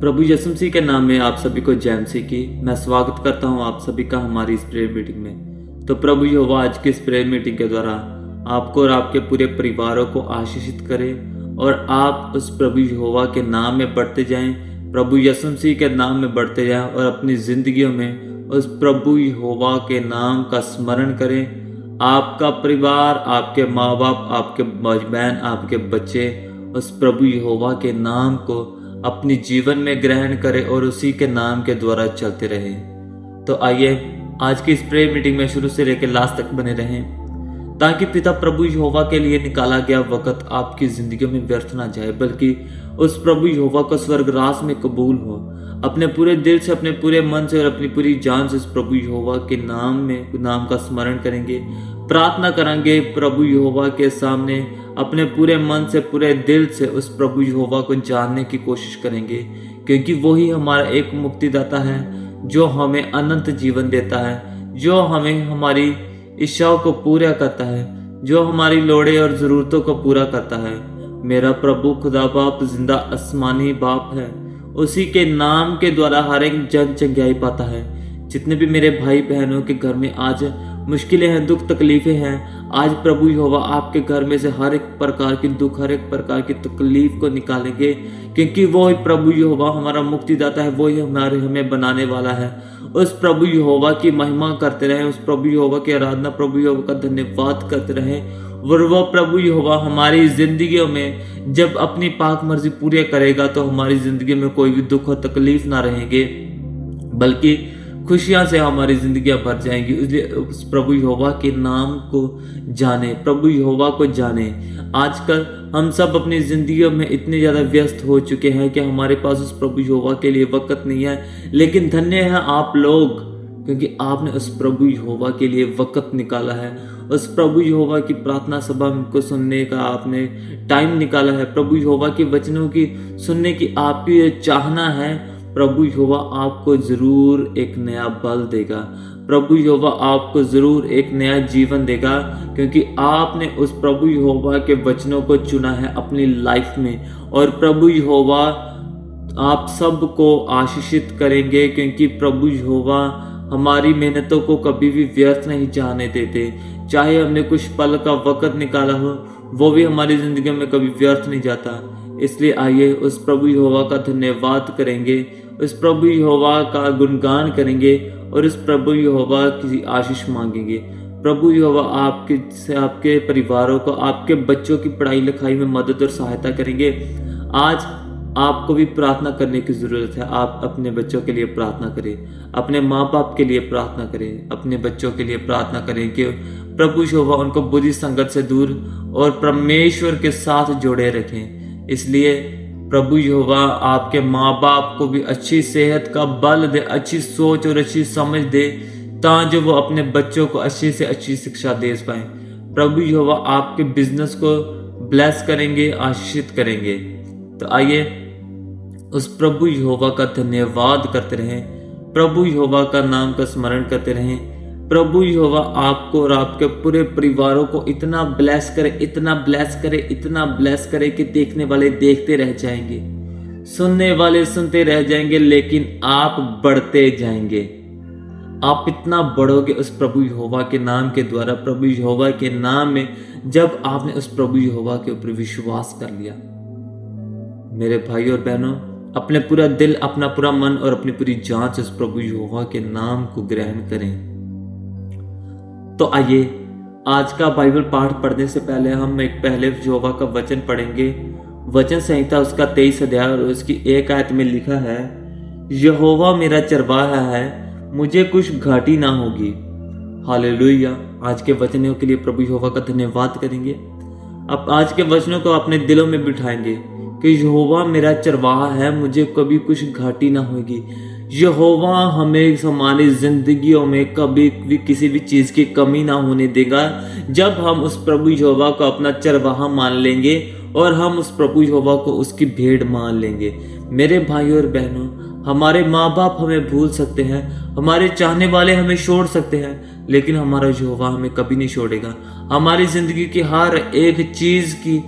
प्रभु यीशु मसीह के नाम में आप सभी को जय मसीह की मैं स्वागत करता हूं आप सभी का हमारी इस प्रेयर मीटिंग में। तो प्रभु यहोवा आज की इस प्रेयर मीटिंग के द्वारा आपको और आपके पूरे परिवारों को आशीषित करे और आप उस प्रभु यहोवा के नाम में बढ़ते जाएं, प्रभु यीशु मसीह के नाम में बढ़ते जाएं और अपनी जिंदगियों में उस प्रभु यहोवा के नाम का स्मरण करें। आपका परिवार, आपके माँ बाप, आपके बहन, आपके बच्चे उस प्रभु यहोवा के नाम को अपनी जीवन में ग्रहण करें और उसी के नाम के द्वारा चलते रहें। तो आइए आज की इस प्रेयर मीटिंग में शुरू से लेकर लास्ट तक बने रहें, ताकि पिता प्रभु यहोवा के लिए निकाला गया वक्त आपकी जिंदगी में व्यर्थ ना जाए, बल्कि उस प्रभु यहोवा को स्वर्गराज में कबूल हो। अपने पूरे दिल से, अपने पूरे मन से और अपनी पूरी जान से उस प्रभु यहोवा के नाम का स्मरण करेंगे, प्रार्थना करेंगे प्रभु यहोवा के सामने, अपने पूरे मन से, पूरे दिल से उस प्रभु यहोवा को जानने की कोशिश करेंगे, क्योंकि वही हमारा एक मुक्तिदाता है जो हमें अनंत जीवन देता है, जो हमें हमारी इच्छाओं को पूरा करता है, जो हमारी लोड़े और जरूरतों को पूरा करता है। मेरा प्रभु खुदा बाप जिंदा आसमानी बाप है, उसी के नाम के द्वारा हर एक जन चंगाई पाता है। जितने भी मेरे भाई बहनों के घर में आज मुश्किलें हैं, दुख तकलीफें हैं, आज प्रभु यहोवा आपके घर में से हर एक प्रकार की दुख, हर एक प्रकार की तकलीफ को निकालेंगे, क्योंकि वो ही प्रभु यहोवा हमारा मुक्तिदाता है, वो ही हमें बनाने वाला है। उस प्रभु यहोवा की महिमा करते रहें, उस प्रभु यहोवा की आराधना, प्रभु यहोवा का धन्यवाद करते रहें। और वो प्रभु यहोवा हमारी जिंदगियों में जब अपनी पाक मर्जी पूरी करेगा तो हमारी जिंदगी में कोई भी दुख और तकलीफ ना रहेंगे, बल्कि खुशियां से हमारी जिंदगियां भर जाएंगी। इसलिए उस प्रभु यहोवा के नाम को जाने, प्रभु यहोवा को जाने। आजकल हम सब अपनी जिंदगियों में इतने ज्यादा व्यस्त हो चुके हैं कि हमारे पास उस प्रभु यहोवा के लिए वक्त नहीं है, लेकिन धन्य है आप लोग, क्योंकि आपने उस प्रभु यहोवा के लिए वक्त निकाला है। उस प्रभु यहोवा की प्रार्थना सभा को सुनने का आपने टाइम निकाला है, प्रभु यहोवा के वचनों की सुनने की आपकी ये चाहना है। प्रभु यहोवा आपको जरूर एक नया बल देगा, प्रभु यहोवा आपको जरूर एक नया जीवन देगा, क्योंकि आपने उस प्रभु यहोवा के वचनों को चुना है अपनी लाइफ में। और प्रभु यहोवा आप सबको आशीषित करेंगे, क्योंकि प्रभु यहोवा हमारी मेहनतों को कभी भी व्यर्थ नहीं जाने देते। चाहे हमने कुछ पल का वक्त निकाला हो, वो भी हमारी जिंदगी में कभी व्यर्थ नहीं जाता। इसलिए आइए उस प्रभु यहोवा का धन्यवाद करेंगे, उस प्रभु यहोवा का गुणगान करेंगे और उस प्रभु यहोवा की आशीष मांगेंगे। प्रभु यहोवा आपके परिवारों को, आपके बच्चों की पढ़ाई लिखाई में मदद और सहायता करेंगे। आज आपको भी प्रार्थना करने की जरूरत है। आप अपने बच्चों के लिए प्रार्थना करें, अपने माँ बाप के लिए प्रार्थना करें, अपने बच्चों के लिए प्रार्थना करें कि प्रभु यहोवा उनको बुरी संगत से दूर और परमेश्वर के साथ जोड़े रखें। इसलिए प्रभु यहोवा आपके माँ बाप को भी अच्छी सेहत का बल दे, अच्छी सोच और अच्छी समझ दे, ताकि वो अपने बच्चों को अच्छी से अच्छी शिक्षा दे पाए। प्रभु यहोवा आपके बिजनेस को ब्लेस करेंगे, आशीषित करेंगे। तो आइए उस प्रभु यहोवा का धन्यवाद करते रहें, प्रभु यहोवा का नाम का स्मरण करते रहें। प्रभु यहोवा आपको और आपके पूरे परिवारों को इतना ब्लेस करे, इतना ब्लेस करे, इतना ब्लेस करे कि देखने वाले देखते रह जाएंगे, सुनने वाले सुनते रह जाएंगे, लेकिन आप बढ़ते जाएंगे। आप इतना बढ़ोगे उस प्रभु यहोवा के नाम के द्वारा, प्रभु यहोवा के नाम में, जब आपने उस प्रभु यहोवा के ऊपर विश्वास कर लिया। मेरे भाई और बहनों, अपने पूरा दिल, अपना पूरा मन और अपनी पूरी जान से उस प्रभु यहोवा के नाम को ग्रहण करें। तो आइए आज का बाइबल पाठ पढ़ने से पहले हम एक पहले यहोवा का वचन पढ़ेंगे। वचन संहिता उसका 23 अध्याय और उसकी 1 आयत में लिखा है, यहोवा मेरा चरवाहा है, मुझे कुछ घाटी ना होगी। हालेलुया। आज के वचनों के लिए प्रभु यहोवा का धन्यवाद करेंगे। अब आज के वचनों को अपने दिलों में बिठाएंगे कि यहोवा मेरा चरवाहा है, मुझे कभी कुछ घाटी ना होगी। यहोवा हमें हमारी जिंदगियों में कभी भी किसी भी चीज की कमी ना होने देगा, जब हम उस प्रभु यहोवा को अपना चरवाहा मान लेंगे और हम उस प्रभु यहोवा को उसकी भेड़ मान लेंगे। मेरे भाइयों और बहनों, हमारे माँ बाप हमें भूल सकते हैं, हमारे चाहने वाले हमें छोड़ सकते हैं, लेकिन हमारा यहोवा हमें कभी नहीं छोड़ेगा। हमारी जिंदगी की हर एक चीज की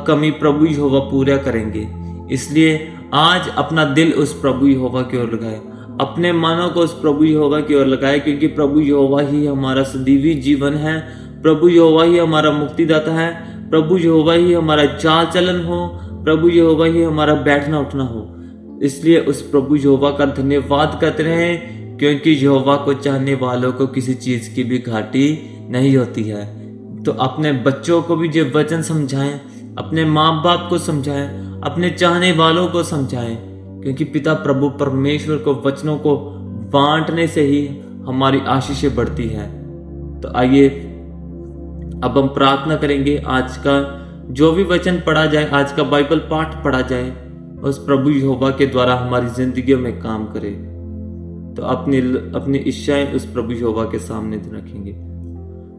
कमी प्रभु यहोवा पूरा करेंगे। इसलिए आज अपना दिल उस प्रभु यहोवा की ओर लगाए, अपने मनों को उस प्रभु यहोवा की ओर लगाए, क्योंकि प्रभु यहोवा ही हमारा सदैवी जीवन है। प्रभु यहोवा ही हमारा मुक्तिदाता है। प्रभु यहोवा ही हमारा चाल चलन हो। प्रभु यहोवा ही हमारा बैठना उठना हो। इसलिए उस प्रभु यहोवा का धन्यवाद करते रहें, क्योंकि यहोवा को चाहने वालों को किसी चीज की भी घाटी नहीं होती है। तो अपने बच्चों को भी ये वचन समझाएं, अपने माँ बाप को समझाएं, अपने चाहने वालों को समझाएं, क्योंकि पिता प्रभु परमेश्वर को वचनों को बांटने से ही हमारी आशीषें बढ़ती है। तो आइए अब हम प्रार्थना करेंगे। आज का जो भी वचन पढ़ा जाए, आज का बाइबल पाठ पढ़ा जाए, उस प्रभु यहोवा के द्वारा हमारी जिंदगियों में काम करे। तो अपनी इच्छाएं उस प्रभु यहोवा के सामने रखेंगे।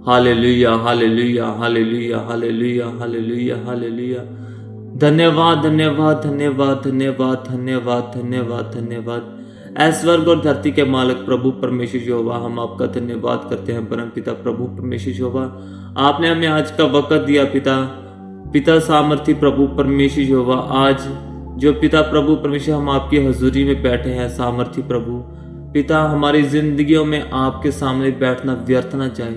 Hallelujah, hallelujah, hallelujah, hallelujah, hallelujah, hallelujah. धन्यवाद, धन्यवाद, धन्यवाद, धन्यवाद, धन्यवाद, धन्यवाद, धन्यवाद। ऐ स्वर्ग और धरती के मालिक प्रभु परमेश्वर यहोवा, हम आपका धन्यवाद करते हैं। परम पिता प्रभु परमेश्वर यहोवा, आपने हमें आज का वक्त दिया। पिता सामर्थी प्रभु परमेश्वर यहोवा, आज जो पिता प्रभु परमेश्वर हम आपकी हजूरी में बैठे हैं, सामर्थी प्रभु पिता, हमारी जिंदगियों में आपके सामने बैठना व्यर्थ ना जाए,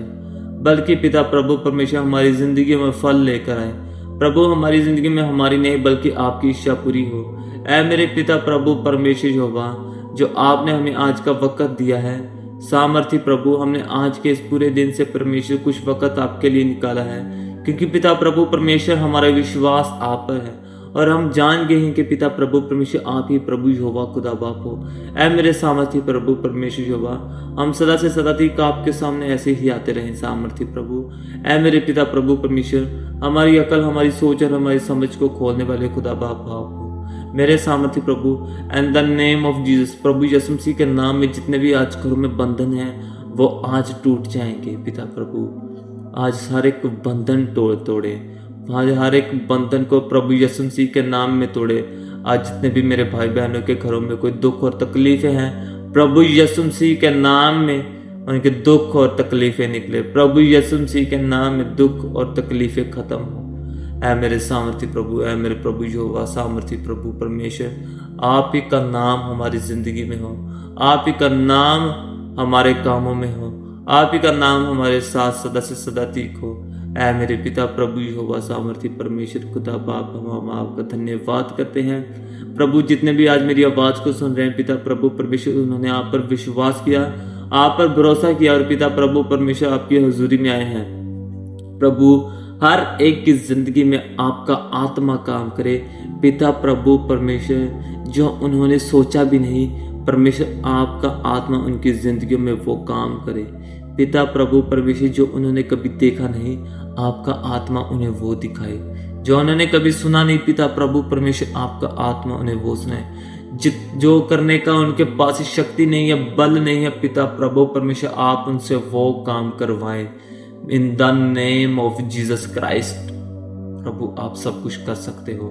बल्कि पिता प्रभु परमेश्वर हमारी जिंदगी में फल लेकर आए। प्रभु हमारी जिंदगी में हमारी नहीं बल्कि आपकी इच्छा पूरी हो। ऐ मेरे पिता प्रभु परमेश्वर यहोवा, जो आपने हमें आज का वक्त दिया है, सामर्थी प्रभु, हमने आज के इस पूरे दिन से परमेश्वर कुछ वक्त आपके लिए निकाला है, क्योंकि पिता प्रभु परमेश्वर हमारा विश्वास आप पर है और हम जान गए हैं कि पिता प्रभु परमेश्वर आप ही प्रभु यहोवा खुदा बाप हो। ऐ मेरे सामर्थी प्रभु परमेश्वर यहोवा, हम सदा से सदा तक आपके सामने ऐसे ही आते रहें सामर्थी प्रभु। ऐ मेरे पिता प्रभु परमेश्वर, हमारी अकल, हमारी सोच और हमारी समझ को खोलने वाले खुदा बाप हो मेरे सामर्थी प्रभु। In the name of Jesus, प्रभु यीशु मसीह के नाम में जितने भी आज घरों में बंधन हैं वो आज टूट जाएंगे। पिता प्रभु, आज सारे बंधन तोड़े, आज हर एक बंधन को प्रभु यीशु मसीह के नाम में तोड़े। आज जितने भी मेरे भाई बहनों के घरों में कोई दुख और तकलीफें हैं, प्रभु यीशु मसीह के नाम में उनके दुख और तकलीफें निकले। प्रभु यीशु मसीह के नाम में दुख और तकलीफें खत्म हो। ऐ मेरे सामर्थी प्रभु, ऐ मेरे प्रभु यहोवा, सामर्थी प्रभु परमेश्वर, आप ही का नाम हमारी जिंदगी में हो, आप ही का नाम हमारे कामों में हो, आप ही का नाम हमारे साथ सदा से सदा तक हो। ऐ मेरे पिता प्रभु यहोवा, सामर्थी परमेश्वर खुदा बाप, हम आपका धन्यवाद करते हैं। प्रभु, जितने भी आज मेरी आवाज को सुन रहे हैं पिता प्रभु परमेश्वर, उन्होंने आप पर विश्वास किया, आप पर भरोसा किया और पिता प्रभु परमेश्वर आपकी हजूरी में आए हैं। प्रभु, हर एक की जिंदगी में आपका आत्मा काम करे। पिता प्रभु परमेश्वर, जो उन्होंने सोचा भी नहीं, परमेश्वर आपका आत्मा उनकी जिंदगी में वो काम करे। पिता प्रभु परमेश्वर, जो उन्होंने कभी देखा नहीं, आपका आत्मा उन्हें वो दिखाए। जो उन्होंने कभी सुना नहीं, पिता प्रभु परमेश्वर, आपका आत्मा उन्हें वो सुनाए। जो करने का उनके पास शक्ति नहीं है, बल नहीं है, पिता प्रभु परमेश्वर, आप उनसे वो काम करवाएं। In the name of Jesus Christ, प्रभु आप सब कुछ कर सकते हो।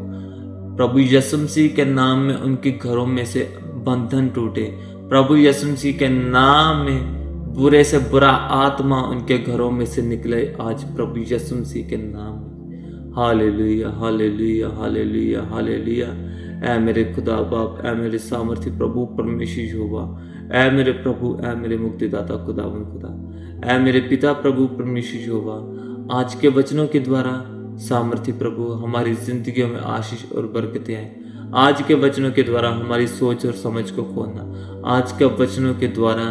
प्रभु यीशु मसीह के नाम में उनके घरों में से बंधन टूटे। प्रभु यीशु मसीह के नाम में बुरे से बुरा आत्मा उनके घरों में से निकले आज, प्रभु यीशु मसीह के नाम में। Hallelujah, hallelujah, hallelujah, hallelujah. ऐ मेरे खुदा बाप, ऐ मेरे सामर्थी प्रभु परमेश्वर यहोवा, ऐ मेरे प्रभु, ऐ मेरे मुक्तिदाता खुदावन खुदा, ऐ मेरे पिता प्रभु परमेश्वर यहोवा, आज के वचनों के द्वारा सामर्थी प्रभु हमारी जिंदगियों में आशीष और बरकतें आए। आज के वचनों के द्वारा हमारी सोच और समझ को खोलना, आज के वचनों के द्वारा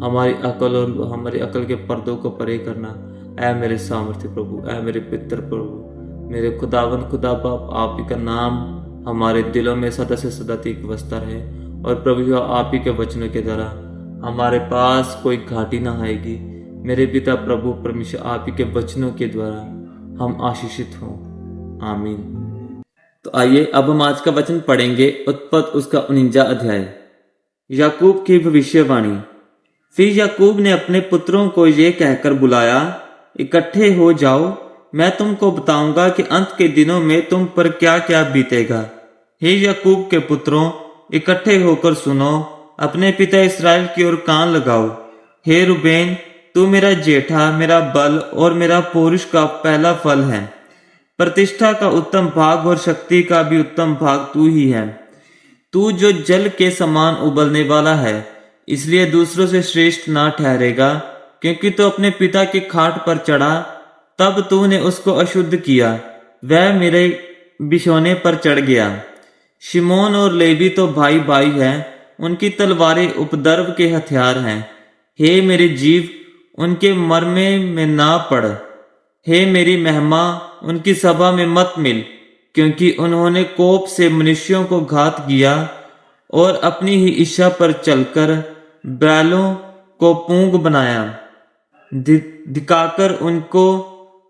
हमारी अकल और हमारी अकल के पर्दों को परे करना। ऐ मेरे सामर्थी प्रभु, ऐ मेरे पितर प्रभु, मेरे खुदावन खुदा बाप, आप ही का नाम हमारे दिलों में सदा से सदा तक बसता रहे। और प्रभु, आप ही के वचनों के द्वारा हमारे पास कोई घाटी ना आएगी। मेरे पिता प्रभु परमेश्वर, आप ही के वचनों के द्वारा हम आशीषित हों। आमीन। तो आइए अब हम आज का वचन पढ़ेंगे, उत्पत्ति उसका 49 अध्याय। याकूब की भविष्यवाणी। फिर याकूब ने अपने पुत्रों को ये कहकर बुलाया, इकट्ठे हो जाओ, मैं तुमको बताऊंगा कि अंत के दिनों में तुम पर क्या क्या बीतेगा। हे याकूब के पुत्रों, इकट्ठे होकर सुनो, अपने पिता इस्राएल की ओर कान लगाओ। हे रूबेन, तू मेरा जेठा, मेरा बल और मेरा पौरुष का पहला फल है। प्रतिष्ठा का उत्तम भाग और शक्ति का भी उत्तम भाग तू ही है। तू जो जल के समान उबलने वाला है, इसलिए दूसरों से श्रेष्ठ ना ठहरेगा, क्योंकि तू अपने पिता की खाट पर चढ़ा, तब तूने उसको अशुद्ध किया, वह मेरे बिछौने पर चढ़ गया। शिमोन और लेवी तो भाई भाई हैं, उनकी तलवारें उपद्रव के हथियार हैं। हे मेरे जीव, उनके मरमे में ना पड़। हे मेरी महिमा, उनकी सभा में मत मिल, क्योंकि उन्होंने कोप से मनुष्यों को घात किया और अपनी ही इच्छा पर चलकर बैलों को पूंग बनाया, दिखाकर उनको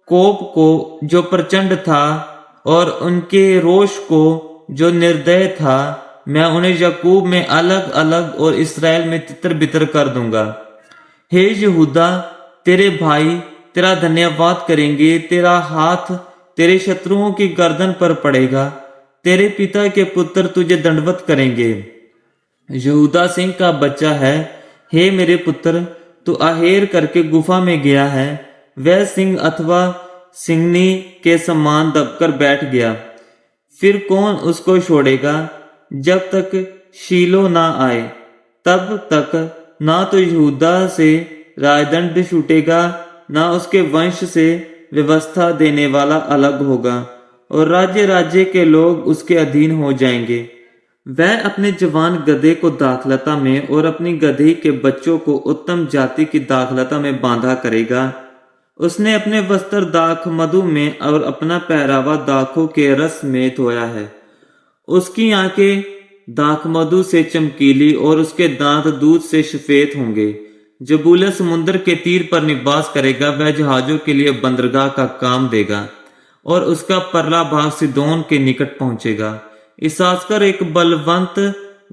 कोप को जो प्रचंड था और उनके रोष को जो निर्दय था, मैं उन्हें याकूब में अलग अलग और इस्राएल में तितर बितर कर दूंगा। हे यहूदा, तेरे भाई तेरा धन्यवाद करेंगे, तेरा हाथ तेरे शत्रुओं की गर्दन पर पड़ेगा, तेरे पिता के पुत्र तुझे दंडवत करेंगे। यहूदा सिंह का बच्चा है, हे मेरे पुत्र, तू आहेर करके गुफा में गया है, वह सिंह अथवा सिंहनी के समान दबकर बैठ गया। फिर कौन उसको छोड़ेगा जब तक शीलो ना आए? तब तक ना तो यहूदा से राजदंड छूटेगा, ना उसके वंश से व्यवस्था देने वाला अलग होगा, और राज्य राज्य के लोग उसके अधीन हो जाएंगे। वह अपने जवान गधे को दाखलता में और अपनी गधी के बच्चों को उत्तम जाति की दाखलता में बांधा करेगा। उसने अपने वस्त्र दाख मधु में और अपना पहरावा दाखों के रस में धोया है। उसकी आंखें दाख मधु से चमकीली और उसके दांत दूध से सफेद होंगे। जबूलत समुद्र के तीर पर निवास करेगा, वह जहाजों के लिए बंदरगाह का काम देगा, और उसका परला भाग सिदोन के निकट पहुंचेगा। इसास्कर एक बलवंत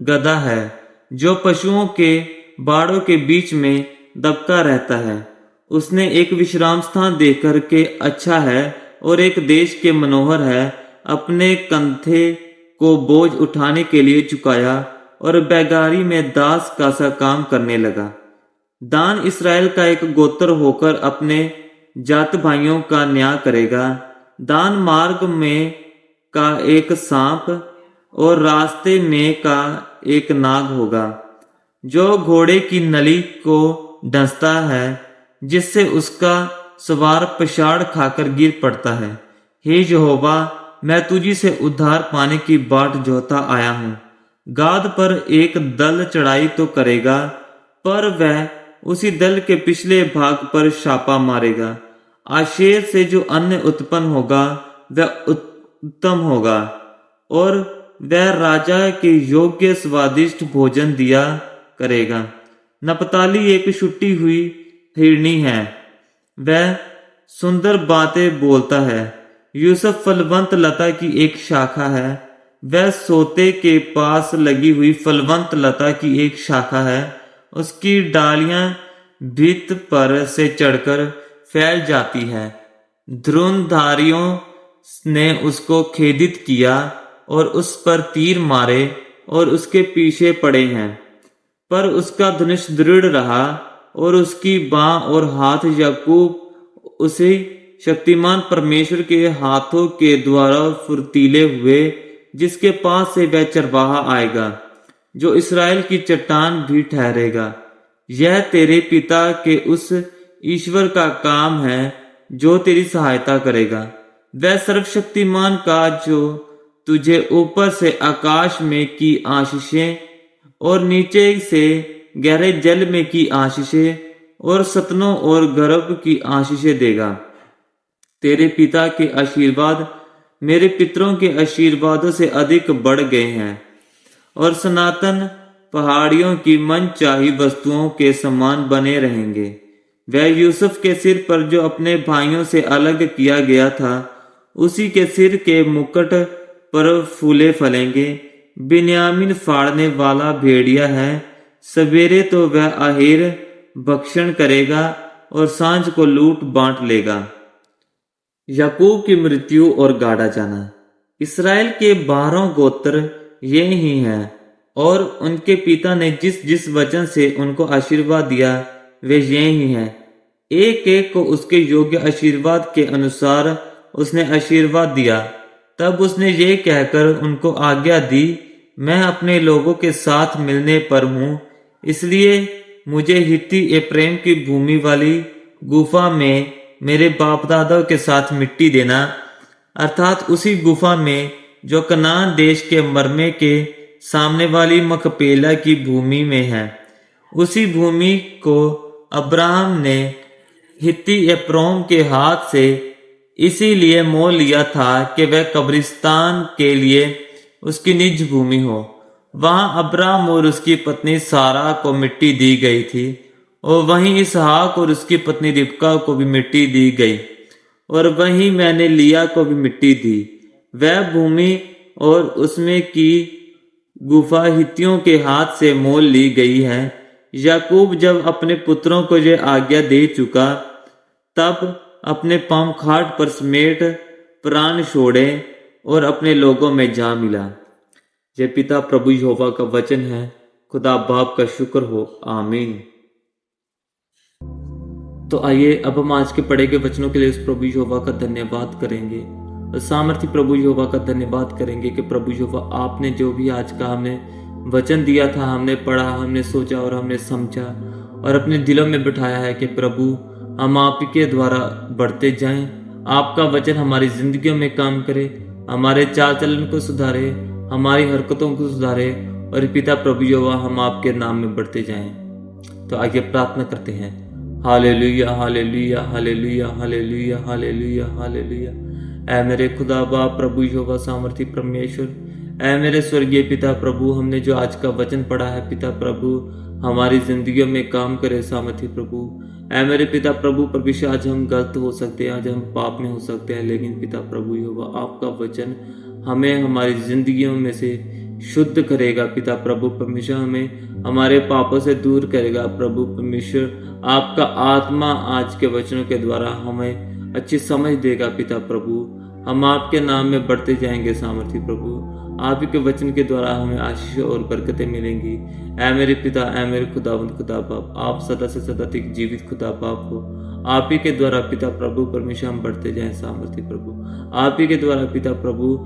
गधा है, जो पशुओं के बाड़ों के बीच में दबका रहता है। उसने एक विश्राम स्थान देकर के अच्छा है और एक देश के मनोहर है। अपने कंधे को बोझ उठाने के लिए झुकाया और बैगारी में दास का सा काम करने लगा। दान इस्राएल का एक गोत्र होकर अपने जात भाइयों का न्याय करेगा। दान मार्ग में का एक सांप और रास्ते में का एक नाग होगा, जो घोड़े की नली को डसता है, जिससे उसका सवार पछाड़ खाकर गिर पड़ता है। हे यहोवा, मैं तुझी से उद्धार पाने की बाट जोहता आया हूँ। गाद पर एक दल चढ़ाई तो करेगा, पर वह उसी दल के पिछले भाग पर छापा मारेगा। आशेर से जो अन्न उत्पन्न होगा वह उत्तम होगा, और वह राजा के योग्य स्वादिष्ट भोजन दिया करेगा। नपताली एक छुट्टी हुई हिरनी है, वह सुंदर बातें बोलता है। यूसुफ फलवंत लता की एक शाखा है, वह सोते के पास लगी हुई फलवंत लता की एक शाखा है। उसकी डालियां भित्त पर से चढ़कर फैल जाती है। ध्रुवधारियों ने उसको खेदित किया और उस पर तीर मारे और उसके पीछे पड़े हैं, पर उसका धनुष दृढ़ रहा और उसकी बाँ और हाथ याकूब उसी शक्तिमान परमेश्वर के हाथों के द्वारा फुर्तीले हुए, जिसके पास से वह चरवाहा आएगा, जो इस्राएल की चट्टान भी ठहरेगा। यह तेरे पिता के उस ईश्वर का काम है जो तेरी सहायता करेगा। वह सर्वशक्तिमान का जो तुझे ऊपर से आकाश में की आशीषें और नीचे से गहरे जल में की आशीषें और सतनों और गर्भ की आशीषें देगा। तेरे पिता के आशीर्वाद मेरे पितरों के आशीर्वादों से अधिक बढ़ गए हैं और सनातन पहाड़ियों की मनचाही वस्तुओं के समान बने रहेंगे। वह यूसुफ के सिर पर जो अपने भाइयों से अलग किया गया था, उसी के सिर के मुकुट पर फूले फलेंगे। बिन्यामीन फाड़ने वाला भेड़िया है, सवेरे तो वह आहेर भक्षण करेगा और सांझ को लूट बांट लेगा। याकूब की मृत्यु और गाड़ा जाना। इस्राएल के 12 गोत्र ये ही हैं, और उनके पिता ने जिस जिस वचन से उनको आशीर्वाद दिया वे ये ही हैं। एक एक को उसके योग्य आशीर्वाद के अनुसार उसने आशीर्वाद दिया। तब उसने ये कहकर उनको आज्ञा दी मैं अपने लोगों के साथ मिलने पर हूँ, इसलिए मुझे हित्ती एप्रैम की भूमि वाली गुफा में मेरे बाप दादाओं के साथ मिट्टी देना, अर्थात उसी गुफा में जो कनान देश के मरमे के सामने वाली मकपेला की भूमि में है। उसी भूमि को अब्राहम ने हित्ती एप्रैम के हाथ से इसीलिए मोल लिया था कि वह कब्रिस्तान के लिए उसकी निज भूमि हो। वहां अब्राहम और उसकी पत्नी सारा को मिट्टी दी गई थी, और वहीं इसहाक और उसकी पत्नी रिबका को भी मिट्टी दी गई, और वहीं मैंने लिया को भी मिट्टी दी। वह भूमि और उसमें की गुफा हित्तियों के हाथ से मोल ली गई है। याकूब जब अपने पुत्रों को यह आज्ञा दे चुका, तब अपने पांव खाट पर समेट प्राण छोड़े और अपने लोगों में जा मिला। यह पिता प्रभु यहोवा का वचन है। खुदा बाप का शुक्र हो, आमीन। तो आइए अब हम आज के पढ़े गए वचनों के लिए उस प्रभु यहोवा का धन्यवाद करेंगे और सामर्थी प्रभु यहोवा का धन्यवाद करेंगे कि प्रभु यहोवा आपने जो भी आज का हमें वचन दिया था, हमने पढ़ा, हमने सोचा और हमने समझा और अपने दिलों में बिठाया है कि प्रभु हम आप के द्वारा बढ़ते जाएं। आपका वचन हमारी जिंदगियों में काम करे, हमारे चाल चलन को सुधारे, हमारी हरकतों को सुधारे, और पिता प्रभु यहोवा हम आपके नाम में बढ़ते जाएं। तो आइए प्रार्थना करते हैं। Hallelujah, hallelujah, hallelujah, hallelujah, hallelujah, hallelujah. ऐ मेरे खुदा बाप प्रभु यहोवा सामर्थी परमेश्वर, ऐ मेरे स्वर्गीय पिता प्रभु, हमने जो आज का वचन पढ़ा है पिता प्रभु हमारी जिंदगियों में काम करे सामर्थी प्रभु। ऐ मेरे पिता प्रभु परमेश्वर, आज हम गलत हो सकते हैं, आज हम पाप में हो सकते हैं, लेकिन पिता प्रभु यहोवा आपका वचन हमें हमारी जिंदगियों में से शुद्ध करेगा। पिता प्रभु परमेश्वर हमें हमारे पापों से दूर करेगा। प्रभु परमेश्वर आपका आत्मा आज के वचनों के द्वारा हमें अच्छी समझ देगा। पिता प्रभु हम आपके नाम में बढ़ते जाएंगे सामर्थी प्रभु। आप ही के वचन के द्वारा हमें आशीष और बरकतें मिलेंगी। ऐ मेरे पिता, ऐ मेरे खुदावंद खुदा बाप, आप सदा से सदा तक जीवित खुदा बाप हो। आप ही के द्वारा पिता प्रभु परमेश्वर हम बढ़ते जाएं सामर्थी प्रभु। आप ही के द्वारा पिता प्रभु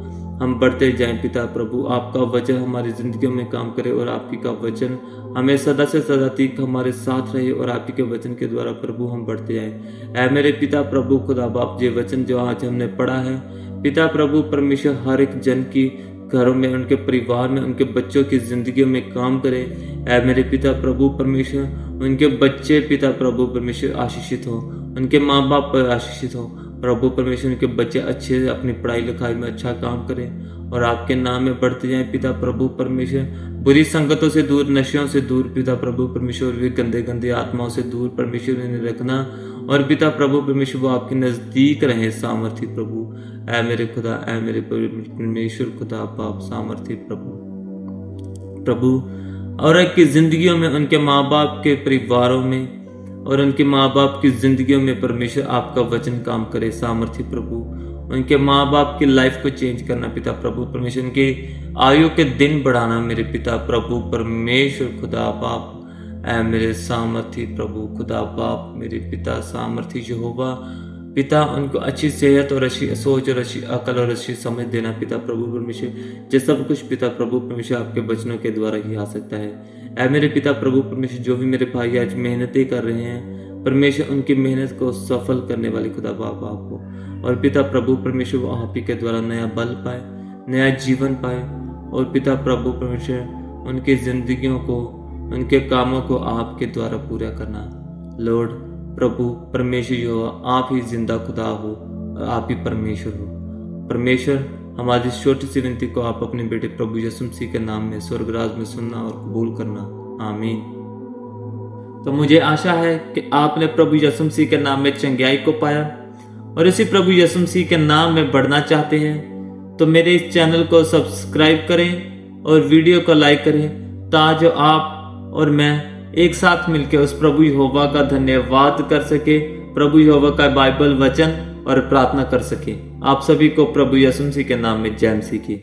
हम बढ़ते जाएं पिता प्रभु। आपका वचन हमारी जिंदगियों में काम करे और आप ही का वचन हमें सदा से सदा तक हमारे साथ रहे, और आप ही के वचन के द्वारा प्रभु हम बढ़ते जाएं। ऐ मेरे पिता प्रभु खुदा बाप, ये वचन जो आज हमने पढ़ा है पिता प्रभु परमेश्वर हर एक जन की घरों में, उनके परिवार में, उनके बच्चों की जिंदगियों में काम करे। ऐ मेरे पिता प्रभु परमेश्वर उनके बच्चे पिता प्रभु परमेश्वर आशीषित हो, उनके माँ बाप पर आशीषित हो प्रभु परमेश्वर। उनके बच्चे अच्छे से अपनी पढ़ाई लिखाई में अच्छा काम करें और आपके नाम में बढ़ते जाएं पिता प्रभु परमेश्वर। बुरी संगतों से दूर, नशों से दूर पिता प्रभु परमेश्वर, भी गंदे गंदे आत्माओं से दूर परमेश्वर इन्हें रखना, और पिता प्रभु परमेश्वर वो आपके नजदीक रहे सामर्थी प्रभु। ऐ मेरे खुदा, ऐ मेरे परमेश्वर खुदा बाप सामर्थी प्रभु, और की जिंदगियों में, उनके माँ बाप के परिवारों में और उनके माँ बाप की जिंदगियों में परमेश्वर आपका वचन काम करे सामर्थी प्रभु। उनके माँ बाप की लाइफ को चेंज करना पिता प्रभु परमेश्वर, उनकी आयु के दिन बढ़ाना मेरे पिता प्रभु परमेश्वर खुदा बाप। ऐ मेरे सामर्थी प्रभु खुदा बाप, मेरे पिता सामर्थी यहोवा पिता, उनको अच्छी सेहत और अच्छी सोच और अच्छी अकल और अच्छी समझ देना पिता प्रभु परमेश्वर। ये सब कुछ पिता प्रभु परमेश्वर आपके वचनों के द्वारा ही आ सकता है। ऐ मेरे पिता प्रभु परमेश्वर, जो भी मेरे भाई आज मेहनतें कर रहे हैं परमेश्वर, उनकी मेहनत को सफल करने वाले खुदा बाप आप हो, और पिता प्रभु परमेश्वर वो आप ही के द्वारा नया बल पाए, नया जीवन पाए, और पिता प्रभु परमेश्वर उनकी जिंदगियों को, उनके कामों को आपके द्वारा पूरा करना। लॉर्ड प्रभु परमेश्वर जो आप ही जिंदा खुदा हो, आप ही परमेश्वर हो। परमेश्वर हमारी इस छोटी सी विनती को आप अपने बेटे प्रभु यीशु मसीह के नाम में स्वर्गराज में सुनना और कबूल करना, आमीन। तो मुझे आशा है कि आपने प्रभु यीशु मसीह के नाम में चंगाई को पाया और इसी प्रभु यीशु मसीह के नाम में बढ़ना चाहते हैं तो मेरे इस चैनल को सब्सक्राइब करें और वीडियो को लाइक करें, ताकि आप और मैं एक साथ मिलकर उस प्रभु यहोवा का धन्यवाद कर सके, प्रभु यहोवा का बाइबल वचन और प्रार्थना कर सके। आप सभी को प्रभु यीशु मसीह के नाम में जय मसीह की।